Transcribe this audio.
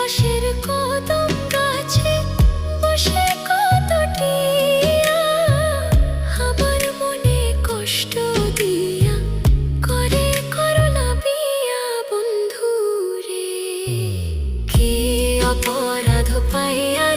পাশের কদম গাছে বসে কত টিয়া আমার মনে কষ্ট দিয়া করে করলা বিয়া বন্ধু রে। কি অপরাধ পাইয়া